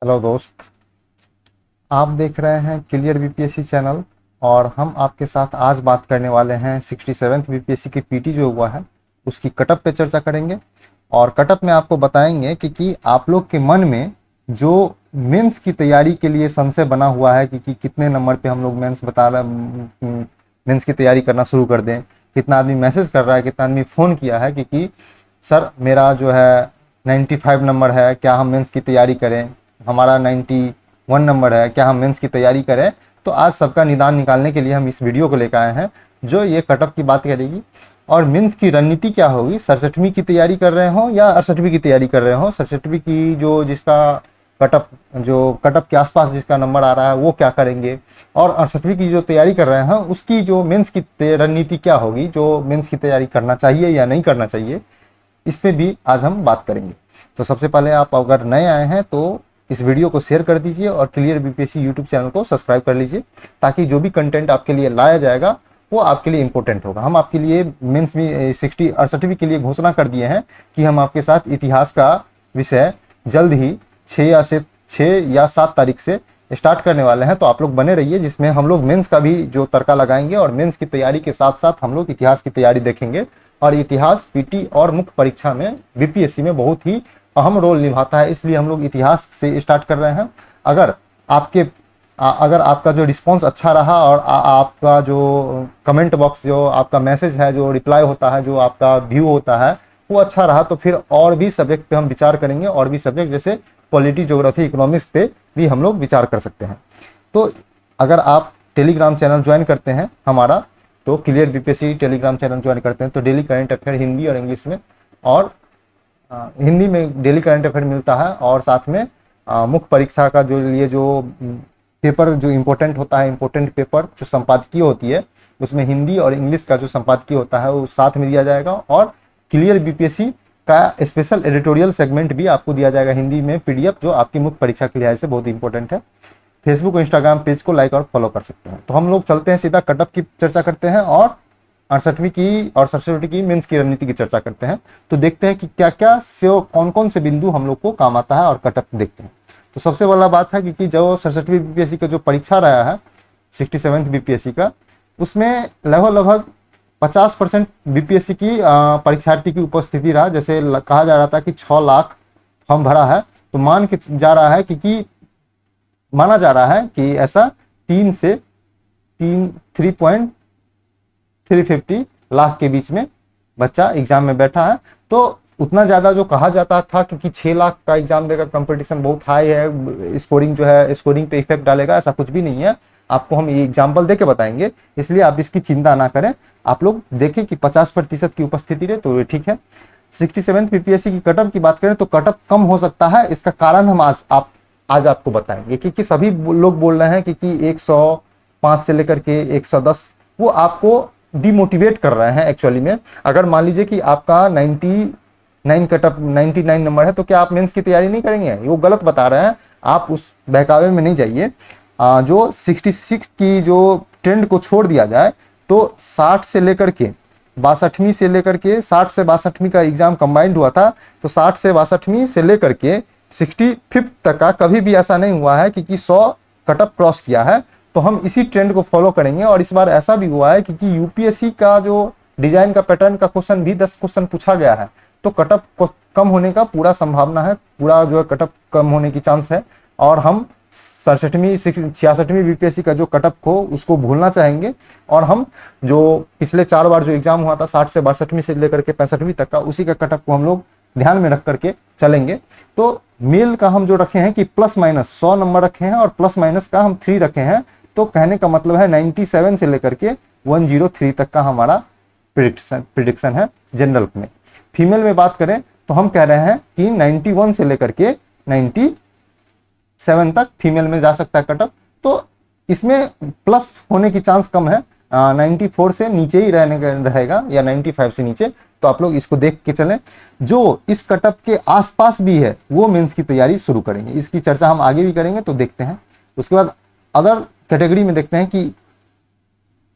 Hello दोस्त, आप देख रहे हैं क्लियर बीपीएससी चैनल। और हम आपके साथ आज बात करने वाले हैं 67th बीपीएससी की पीटी जो हुआ है उसकी कटअप पे चर्चा करेंगे। और कटअप में आपको बताएंगे कि आप लोग के मन में जो मेंस की तैयारी के लिए संशय बना हुआ है कि कितने नंबर पे हम लोग मेंस की तैयारी करना शुरू कर दें। कितना आदमी मैसेज कर रहा है, कितना आदमी फ़ोन किया है कि सर मेरा जो है 95 नंबर है, क्या हम मेंस की तैयारी करें। हमारा 91 नंबर है, क्या हम मेंस की तैयारी करें। तो आज सबका निदान निकालने के लिए हम इस वीडियो को लेकर आए हैं जो ये कटअप की बात करेगी और मेंस की रणनीति क्या होगी। 67वीं की तैयारी कर रहे हो या 68वीं की तैयारी कर रहे हो, 67वीं की जो जिसका कटअप जो कटअप के आसपास जिसका नंबर आ रहा है वो क्या करेंगे, और 68वीं की जो तैयारी कर रहे हैं उसकी जो मेंस की रणनीति क्या होगी, जो मेंस की तैयारी करना चाहिए या नहीं करना चाहिए, इस पे भी आज हम बात करेंगे। तो सबसे पहले आप अगर नए आए हैं तो इस वीडियो को शेयर कर दीजिए और क्लियर बीपीएससी यूट्यूब चैनल को सब्सक्राइब कर लीजिए ताकि जो भी कंटेंट आपके लिए लाया जाएगा वो आपके लिए इंपॉर्टेंट होगा। हम आपके लिए मेंस में 68वीं के लिए घोषणा कर दिए हैं कि हम आपके साथ इतिहास का विषय जल्द ही 6 या 7 तारीख से स्टार्ट करने वाले हैं। तो आप लोग बने रहिए, जिसमें हम लोग मेंस का भी जो तड़का लगाएंगे और मेंस की तैयारी के साथ साथ हम लोग इतिहास की तैयारी देखेंगे। और इतिहास पीटी और मुख्य परीक्षा में बीपीएससी में बहुत ही अहम रोल निभाता है, इसलिए हम लोग इतिहास से स्टार्ट कर रहे हैं। अगर आपके अगर आपका जो रिस्पांस अच्छा रहा और आपका जो कमेंट बॉक्स, जो आपका मैसेज है, जो रिप्लाई होता है, जो आपका व्यू होता है वो अच्छा रहा तो फिर और भी सब्जेक्ट पे हम विचार करेंगे। और भी सब्जेक्ट जैसे पॉलिटी, ज्योग्राफी, इकोनॉमिक्स पे भी हम लोग विचार कर सकते हैं। तो अगर आप टेलीग्राम चैनल ज्वाइन करते हैं हमारा, तो clear BPSC Telegram channel join करते हैं तो डेली करंट अफेयर हिंदी और इंग्लिश में और हिंदी में डेली करंट अफेयर मिलता है। और साथ में मुख्य परीक्षा का जो लिए जो पेपर जो इम्पोर्टेंट होता है, इम्पोर्टेंट पेपर जो संपादकीय होती है उसमें हिंदी और इंग्लिश का जो संपादकीय होता है वो साथ में दिया जाएगा। और क्लियर बीपीएससी का स्पेशल एडिटोरियल सेगमेंट भी आपको दिया जाएगा हिंदी में पीडीएफ, जो आपकी मुख्य परीक्षा के लिहाज से बहुत इंपॉर्टेंट है। फेसबुक और इंस्टाग्राम पेज को लाइक और फॉलो कर सकते हैं। तो हम लोग चलते हैं सीधा कटअप की चर्चा करते हैं और 68वीं की और 67वीं की मेंस की रणनीति की चर्चा करते हैं। तो देखते हैं कि क्या क्या से कौन कौन से बिंदु हम लोग को काम आता है और कटअप देखते हैं। तो सबसे पहला बात है कि जो 67वीं बीपीएससी का जो परीक्षा रहा है 67th बीपीएससी का, उसमें लगभग 50% बीपीएससी की परीक्षार्थी की उपस्थिति रहा। जैसे कहा जा रहा था कि 6 लाख फॉर्म भरा है, तो माना जा रहा है कि ऐसा 3.350 लाख के बीच में बच्चा एग्जाम में बैठा है। तो उतना ज़्यादा जो कहा जाता था कि 6 लाख का एग्जाम देकर कंपटीशन बहुत हाई है, स्कोरिंग जो है स्कोरिंग पे इफेक्ट डालेगा, ऐसा कुछ भी नहीं है। आपको हम ये एग्जाम्पल दे के बताएंगे, इसलिए आप इसकी चिंता ना करें। आप लोग देखें कि 50% की उपस्थिति रहे तो ये ठीक है। 67th पीपीएससी की कटअप की बात करें तो कटअप कम हो सकता है, इसका कारण हम आज आपको बताएंगे। क्योंकि सभी लोग बोल रहे हैं कि 105 से लेकर के 110 वो आपको डिमोटिवेट कर रहे हैं एक्चुअली में। अगर मान लीजिए कि आपका 99 कटअप 99 नंबर है तो क्या आप मेंस की तैयारी नहीं करेंगे, वो गलत बता रहे हैं। आप उस बहकावे में नहीं जाइए। जो 66 की जो ट्रेंड को छोड़ दिया जाए तो 60 से लेकर के 62वीं से लेकर के 60 से 62वीं का एग्जाम कंबाइंड हुआ था, तो 60 से 62वीं से लेकर के 65 तक का कभी भी ऐसा नहीं हुआ है कि 100 कटअप क्रॉस किया है। तो हम इसी ट्रेंड को फॉलो करेंगे। और इस बार ऐसा भी हुआ है कि यूपीएससी का जो डिजाइन का पैटर्न का क्वेश्चन भी 10 क्वेश्चन पूछा गया है, तो कटअप कम होने का पूरा संभावना है, पूरा जो है कटअप कम होने की चांस है। और हम 66वीं बीपीएससी का जो कटअप को उसको भूलना चाहेंगे। और हम जो पिछले 4 बार जो एग्जाम हुआ था 60 से 62वीं से लेकर के 65वीं तक का, उसी का कटअप को हम लोग ध्यान में रख करके चलेंगे। तो मेल का हम जो रखे हैं कि प्लस माइनस 100 नंबर रखे हैं और प्लस माइनस का हम 3 रखे हैं। तो कहने का मतलब है 97 से लेकर के 103 तक का हमारा प्रिडिक्शन है जनरल में। फीमेल में बात करें तो हम कह रहे हैं कि 91 से लेकर के 97 तक फीमेल में जा सकता है कटअप। तो इसमें प्लस होने की चांस कम है, 94 से नीचे ही रहेगा या 95 से नीचे। तो आप लोग इसको देख के चलें। जो इस कटअप के आसपास भी है वो मेंस की तैयारी शुरू करेंगे, इसकी चर्चा हम आगे भी करेंगे। तो देखते हैं उसके बाद अदर कैटेगरी में देखते हैं कि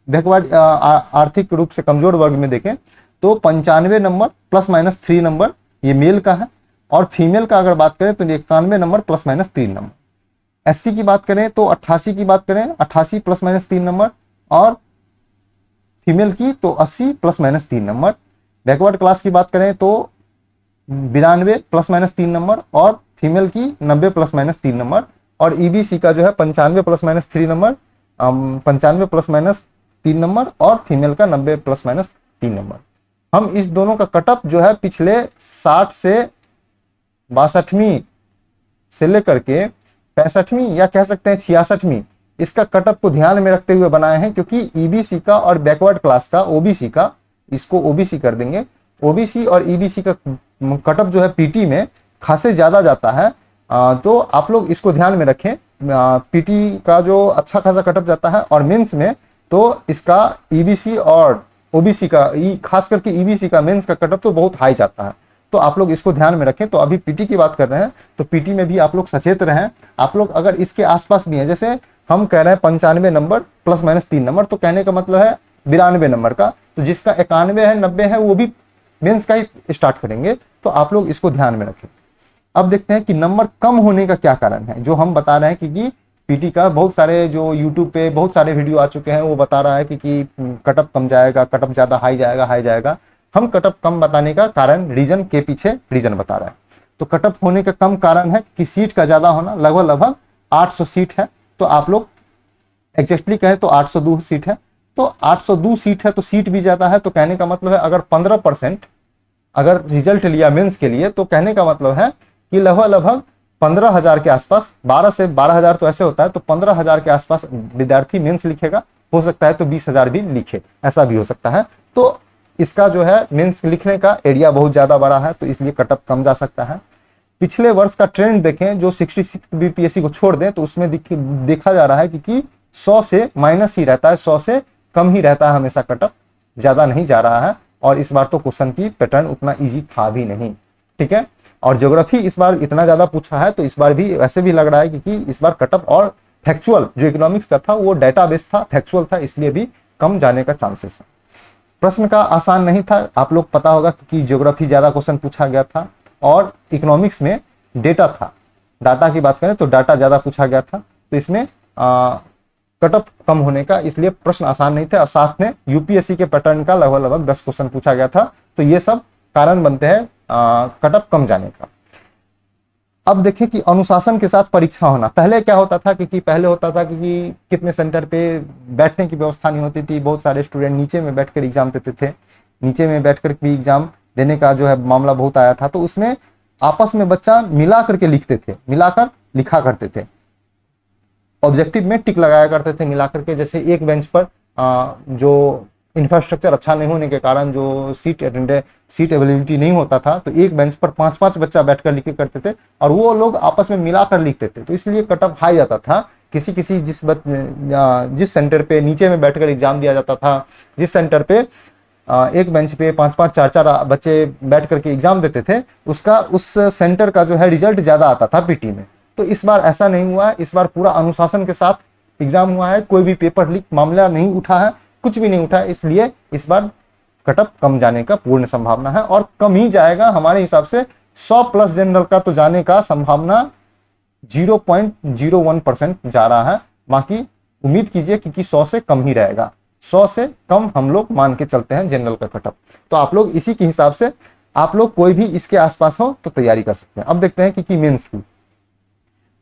बैकवर्ड आर्थिक रूप से कमजोर वर्ग में देखें तो 95 नंबर प्लस माइनस 3 नंबर ये मेल का है। और फीमेल का अगर बात करें तो 91 number plus minus 3 number. SC की बात करें तो 88 की बात करें, 88 प्लस माइनस 3 नंबर, और फीमेल की तो 80 plus minus 3 number. Backward class की बात करें तो 92 प्लस माइनस 3 नंबर, और फीमेल की 90 प्लस माइनस 3 नंबर, और ईबीसी का जो है 95 plus minus 3 number, 95 plus minus 3 number, और फीमेल का 90 प्लस माइनस 3 नंबर। हम इस दोनों का कटअप जो है पिछले 60 से 62वीं से लेकर के 65वीं या कह सकते हैं 66वीं, इसका कटअप को ध्यान में रखते हुए बनाए हैं, क्योंकि ईबीसी का और बैकवर्ड क्लास का, ओबीसी का, इसको ओबीसी कर देंगे, ओबीसी और ईबीसी का कटअप जो है पीटी में खासे ज्यादा जाता है। तो आप लोग इसको ध्यान में रखें, पीटी का जो अच्छा खासा कटअप जाता है, और मेंस में तो इसका ईबीसी और ओबीसी का, खास करके ईबीसी का मेंस का कटअप तो बहुत हाई जाता है। तो आप लोग इसको ध्यान में रखें। तो अभी पीटी की बात कर रहे हैं, तो पीटी में भी आप लोग सचेत रहें। आप लोग अगर इसके आसपास भी हैं, जैसे हम कह रहे हैं 95 नंबर प्लस माइनस 3 नंबर, तो कहने का मतलब है 92 नंबर का, तो जिसका 91 है 90 है वो भी मेंस का ही स्टार्ट करेंगे। तो आप लोग इसको ध्यान में रखें। अब देखते हैं कि नंबर कम होने का क्या कारण है। जो हम बता रहे हैं कि पीटी का बहुत सारे जो यूट्यूब पे बहुत सारे वीडियो आ चुके हैं, वो बता रहा है कि कटअप कम जाएगा, कटअप ज्यादा हाई जाएगा, हाई जाएगा। हम कटअप कम बताने का कारण रीजन के पीछे रीजन बता रहे हैं। तो कटअप होने का कम कारण है कि सीट का ज्यादा होना, लगभग 800 सीट है। तो आप लोग एग्जैक्टली कहें तो 802 सीट है। तो 802 सीट है तो सीट भी ज्यादा है। तो कहने का मतलब है अगर 15% अगर रिजल्ट लिया मेंस के लिए, तो कहने का मतलब है कि लगभग 15,000 के आसपास, 12 से 12,000 तो ऐसे होता है, तो 15,000 के आसपास विद्यार्थी मेंस लिखेगा। हो सकता है तो 20,000 भी लिखे, ऐसा भी हो सकता है। तो इसका जो है मेंस लिखने का एरिया बहुत ज्यादा बड़ा है, तो इसलिए कटअप कम जा सकता है। पिछले वर्ष का ट्रेंड देखें, जो 66 बीपीएससी को छोड़ दें, तो उसमें देखा जा रहा है कि 100 से माइनस ही रहता है, 100 से कम ही रहता है हमेशा, कटअप ज्यादा नहीं जा रहा है। और इस बार तो क्वेश्चन की पैटर्न उतना इजी था भी नहीं, ठीक है। और ज्योग्राफी इस बार इतना ज्यादा पूछा है, तो इस बार भी वैसे भी लग रहा है कि इस बार कटअप और फैक्चुअल जो इकोनॉमिक्स का था वो डाटाबेस था, फैक्चुअल था, इसलिए भी कम जाने का चांसेस है। प्रश्न का आसान नहीं था, आप लोग पता होगा, क्योंकि ज्योग्राफी ज्यादा क्वेश्चन पूछा गया था और इकोनॉमिक्स में डेटा था। डाटा की बात करें तो डाटा ज्यादा पूछा गया था, तो इसमें कटअप कम होने का इसलिए प्रश्न आसान नहीं थे। और साथ में यूपीएससी के पैटर्न का लगभग 10 क्वेश्चन पूछा गया था, तो ये सब कारण बनते हैं कटअप कम जाने का। अब देखें कि अनुशासन के साथ परीक्षा होना। पहले क्या होता था कि पहले होता था कि कितने सेंटर पे बैठने की व्यवस्था नहीं होती थी, बहुत सारे स्टूडेंट नीचे में बैठकर एग्जाम देते थे, नीचे में बैठकर भी एग्जाम देने का जो है मामला बहुत आया था। तो उसमें आपस में बच्चा मिला करके लिखते थे, मिलाकर लिखा करते थे, ऑब्जेक्टिव में टिक लगाया करते थे मिला करके। जैसे एक बेंच पर जो इंफ्रास्ट्रक्चर अच्छा नहीं होने के कारण जो सीट अवेलेबिलिटी नहीं होता था, तो एक बेंच पर 5-5 बच्चा बैठकर लिखे करते थे, और वो लोग आपस में मिलाकर लिखते थे। तो इसलिए कटअप हाई जाता था। किसी जिस सेंटर पे नीचे में बैठकर एग्जाम दिया जाता था, जिस सेंटर पे एक बेंच पे 5-5 4-4 बच्चे बैठ करके एग्जाम देते थे, उस सेंटर का जो है रिजल्ट ज्यादा आता था पीटी में। तो इस बार ऐसा नहीं हुआ है, इस बार पूरा अनुशासन के साथ एग्जाम हुआ है, कोई भी पेपर लीक मामला नहीं उठा है, कुछ भी नहीं उठा है। इसलिए इस बार कटअप कम जाने का पूर्ण संभावना है, और कम ही जाएगा हमारे हिसाब से। 100 प्लस जनरल का तो जाने का संभावना 0.01% जा रहा है। बाकी उम्मीद कीजिए कि 100 से कम ही रहेगा, 100 से कम हम लोग मान के चलते हैं जनरल का कटअप। तो आप लोग इसी के हिसाब से आप लोग कोई भी इसके आसपास हो तो तैयारी कर सकते हैं। अब देखते हैं कि मेंस की,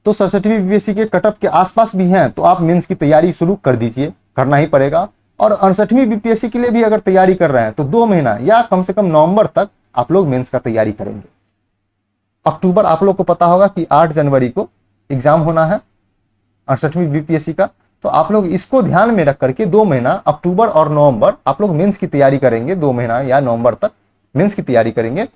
तो 67वीं बीपीएससी के कटअप के आसपास भी हैं, तो आप मेंस की तैयारी शुरू कर दीजिए, करना ही पड़ेगा। और 68वीं बीपीएससी के लिए भी अगर तैयारी कर रहे हैं तो 2 महीना या कम से कम नवंबर तक आप लोग मेंस का तैयारी करेंगे। अक्टूबर आप लोग को पता होगा कि 8 जनवरी को एग्जाम होना है 68वीं बीपीएससी का। तो आप लोग इसको ध्यान में रख करके 2 महीना अक्टूबर और नवंबर आप लोग मेंस की तैयारी करेंगे। 2 महीना या नवंबर तक मेंस की तैयारी करेंगे,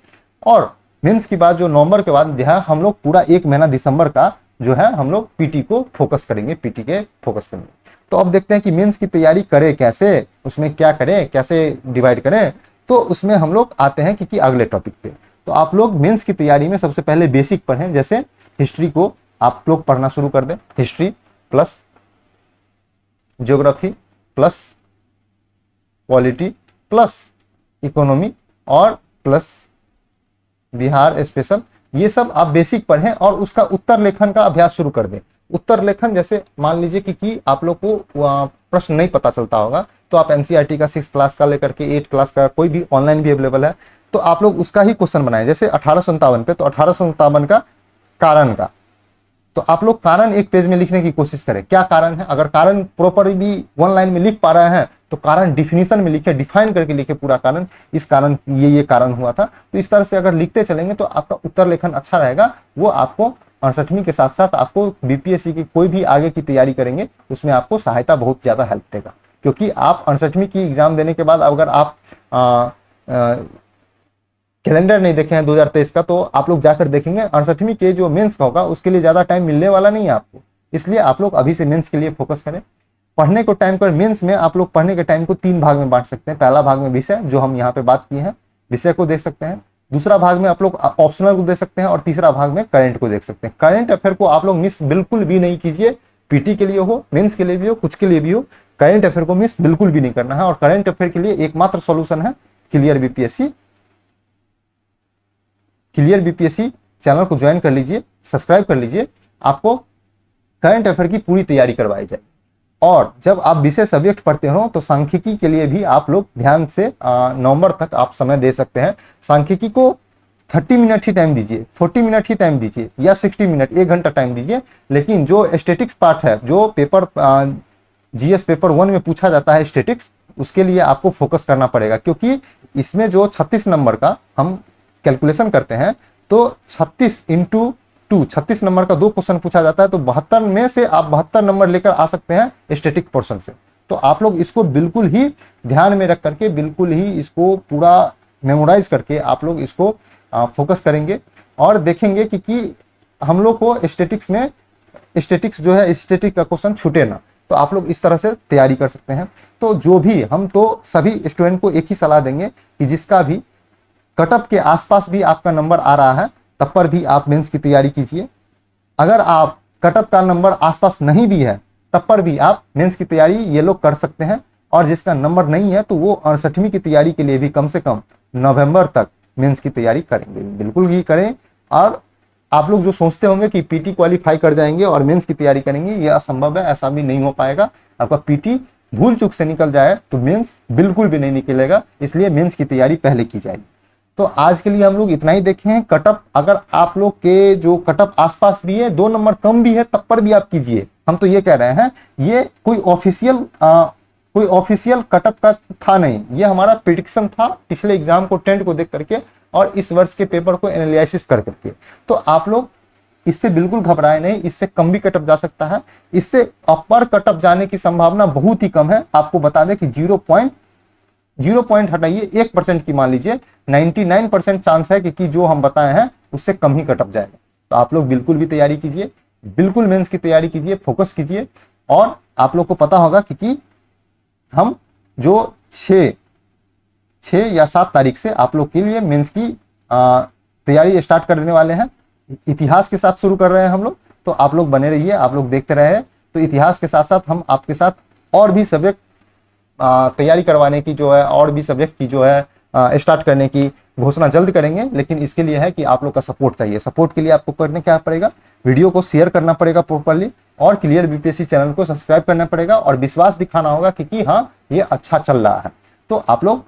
और मेंस के बाद जो नवंबर के बाद जो है हम लोग पूरा 1 महीना दिसंबर का जो है हम लोग पीटी को फोकस करेंगे, पीटी के फोकस करेंगे। तो अब देखते हैं कि मेंस की तैयारी करें कैसे, उसमें क्या करें, कैसे डिवाइड करें। तो उसमें हम लोग आते हैं कि अगले टॉपिक पे। तो आप लोग मेंस की तैयारी में सबसे पहले बेसिक पढ़ें। जैसे हिस्ट्री को आप लोग पढ़ना शुरू कर दें, history plus geography plus polity plus economy और प्लस बिहार स्पेशल, ये सब आप बेसिक पढ़ें और उसका उत्तर लेखन का अभ्यास शुरू कर दें। उत्तर लेखन जैसे मान लीजिए कि आप लोग को प्रश्न नहीं पता चलता होगा तो आप एनसीईआरटी का 6 क्लास का लेकर के 8 क्लास का कोई भी ऑनलाइन भी अवेलेबल है, तो आप लोग उसका ही क्वेश्चन बनाएं। जैसे 1857 पे, तो 1857 का कारण का, तो आप लोग कारण एक पेज में लिखने की कोशिश करें, क्या कारण है। अगर कारण प्रॉपर भी 1 लाइन में लिख पा रहे हैं तो कारण डिफिनीशन में लिखे, डिफाइन करके लिखे पूरा कारण, इस कारण ये कारण हुआ था। तो इस तरह से अगर लिखते चलेंगे तो आपका उत्तर लेखन अच्छा रहेगा। वो आपको 68वीं के साथ साथ आपको बीपीएससी की कोई भी आगे की तैयारी करेंगे उसमें आपको सहायता बहुत ज्यादा हेल्प देगा। क्योंकि आप 68वीं की एग्जाम देने के बाद अगर आप कैलेंडर नहीं देखे हैं 2023 का, तो आप लोग जाकर देखेंगे 68वीं के जो मेंस का होगा उसके लिए ज्यादा टाइम मिलने वाला नहीं है आपको। इसलिए आप लोग अभी से मेंस के लिए फोकस करें। पढ़ने को टाइम पर मेंस में आप लोग पढ़ने के टाइम को 3 भाग में बांट सकते हैं। पहला भाग में विषय, जो हम यहाँ पे बात किए हैं, विषय को देख सकते हैं। दूसरा भाग में आप लोग ऑप्शनल को देख सकते हैं और तीसरा भाग में करंट को देख सकते हैं। करंट अफेयर को आप लोग मिस बिल्कुल भी नहीं कीजिए, पीटी के लिए हो, मेंस के लिए भी हो, कुछ के लिए भी हो, करंट अफेयर को मिस बिल्कुल भी नहीं करना है। और करंट अफेयर के लिए एकमात्र सॉल्यूशन है clear BPSC. Clear BPSC channel को ज्वाइन कर लीजिए, सब्सक्राइब कर लीजिए, आपको करंट अफेयर की पूरी तैयारी करवाई जाए। और जब आप विषय सब्जेक्ट पढ़ते हो तो सांख्यिकी के लिए भी आप लोग ध्यान से नवंबर तक आप समय दे सकते हैं। सांख्यिकी को 30 मिनट ही टाइम दीजिए, 40 मिनट ही टाइम दीजिए, या 60 मिनट, 1 घंटा टाइम दीजिए। लेकिन जो स्टेटिक्स पार्ट है, जो पेपर जीएस पेपर 1 में पूछा जाता है स्टेटिक्स, उसके लिए आपको फोकस करना पड़ेगा। क्योंकि इसमें जो 36 नंबर का हम कैलकुलेशन करते हैं तो 36 × 2, 36 नंबर का 2 क्वेश्चन पूछा जाता है, तो 72 में से आप 72 नंबर लेकर आ सकते हैं स्टैटिक पोर्शन से। तो आप लोग इसको बिल्कुल ही ध्यान में रख करके, बिल्कुल ही इसको पूरा मेमोराइज करके आप लोग इसको फोकस करेंगे और देखेंगे कि हम लोग को स्टैटिक्स में, स्टैटिक्स जो है, स्टैटिक का क्वेश्चन छूटे ना। तो आप लोग इस तरह से तैयारी कर सकते हैं। तो जो भी, हम तो सभी स्टूडेंट को एक ही सलाह देंगे कि जिसका भी कटअप के आसपास भी आपका नंबर आ रहा है तब पर भी आप मेंस की तैयारी कीजिए। अगर आप कटअप का नंबर आसपास नहीं भी है तब पर भी आप मेंस की तैयारी ये लोग कर सकते हैं। और जिसका नंबर नहीं है तो वो 68वीं की तैयारी के लिए भी कम से कम नवंबर तक मेंस की तैयारी करेंगे, बिल्कुल ही करें। और आप लोग जो सोचते होंगे कि पीटी क्वालिफाई कर जाएंगे और मेंस की तैयारी करेंगे, ये असंभव है, ऐसा भी नहीं हो पाएगा। आपका पीटी भूल चूक से निकल जाए तो मेंस बिल्कुल भी नहीं निकलेगा, इसलिए मेंस की तैयारी पहले की जाएगी। तो आज के लिए हम लोग इतना ही देखे हैं। कटअप, अगर आप लोग के जो कटअप आसपास भी है, 2 नंबर कम भी है, तब पर भी आप कीजिए। हम तो ये कह रहे हैं, ये कोई ऑफिशियल कटअप का था नहीं, ये हमारा प्रेडिक्शन था पिछले एग्जाम को, ट्रेंड को देख करके और इस वर्ष के पेपर को एनालिसिस कर करके। तो आप लोग इससे बिल्कुल घबराए नहीं, इससे कम भी कटअप जा सकता है। इससे अपर कटअप जाने की संभावना बहुत ही कम है। आपको बता दें कि 0 पॉइंट हटाइए, 1% की मान लीजिए, 99% चांस है कि जो हम बताए हैं उससे कम ही कटअप जाएगा। तो आप लोग बिल्कुल भी तैयारी कीजिए, बिल्कुल मेंस की तैयारी कीजिए, फोकस कीजिए। और आप लोग को पता होगा कि हम जो 6 या 7 तारीख से आप लोग के लिए मेंस की तैयारी स्टार्ट कर देने वाले हैं। इतिहास के साथ शुरू कर रहे हैं हम लोग, तो आप लोग बने रहिए, आप लोग देखते रहे। तो इतिहास के साथ साथ हम आपके साथ और भी सब्जेक्ट तैयारी करवाने की जो है, और भी सब्जेक्ट की जो है स्टार्ट करने की घोषणा जल्द करेंगे। लेकिन इसके लिए है कि आप लोग का सपोर्ट चाहिए। सपोर्ट के लिए आपको करने क्या पड़ेगा, वीडियो को शेयर करना पड़ेगा प्रॉपर्ली, और क्लियर बीपीएससी चैनल को सब्सक्राइब करना पड़ेगा, और विश्वास दिखाना होगा कि हाँ ये अच्छा चल रहा है। तो आप लोग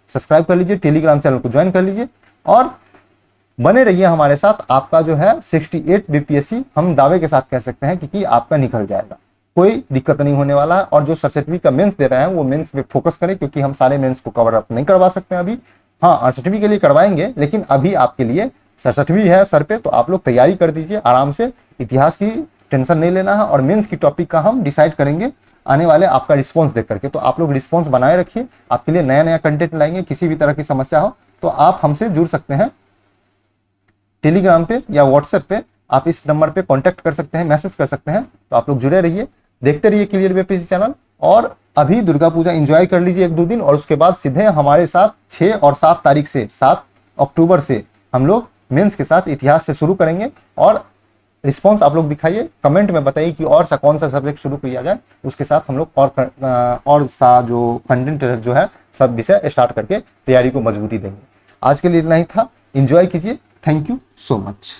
सब्सक्राइब कर लीजिए, टेलीग्राम चैनल को ज्वाइन कर लीजिए और बने रहिए हमारे साथ। आपका जो है 68 बीपीएससी हम दावे के साथ कह सकते हैं कि आपका निकल जाएगा, कोई दिक्कत नहीं होने वाला है। और जो 68वीं का मेंस दे रहे हैं वो मेंस पे फोकस करें, क्योंकि हम सारे मेंस को कवर अप नहीं करवा सकते हैं अभी। हाँ, 68वीं के लिए करवाएंगे, लेकिन अभी आपके लिए 67वीं है सर पे, तो आप लोग तैयारी कर दीजिए आराम से। इतिहास की टेंशन नहीं लेना है, और मेंस की टॉपिक का हम डिसाइड करेंगे आने वाले आपका रिस्पॉन्स देख करके। तो आप लोग रिस्पॉन्स बनाए रखिए, आपके लिए नया नया कंटेंट लाएंगे। किसी भी तरह की समस्या हो तो आप हमसे जुड़ सकते हैं टेलीग्राम पे या व्हाट्सएप पे, आप इस नंबर पे कांटेक्ट कर सकते हैं, मैसेज कर सकते हैं। तो आप लोग जुड़े रहिए, देखते रहिए क्लियर बीपीएससी चैनल। और अभी दुर्गा पूजा एंजॉय कर लीजिए 1-2 दिन, और उसके बाद सीधे हमारे साथ 6 और 7 तारीख से, 7 अक्टूबर से हम लोग मेंस के साथ इतिहास से शुरू करेंगे। और रिस्पांस आप लोग दिखाइए, कमेंट में बताइए कि और सा कौन सा सब्जेक्ट शुरू किया जाए। उसके साथ हम लोग और सा जो कंटेंट जो है सब विषय स्टार्ट करके तैयारी को मजबूती देंगे। आज के लिए इतना ही था, एंजॉय कीजिए, थैंक यू सो मच।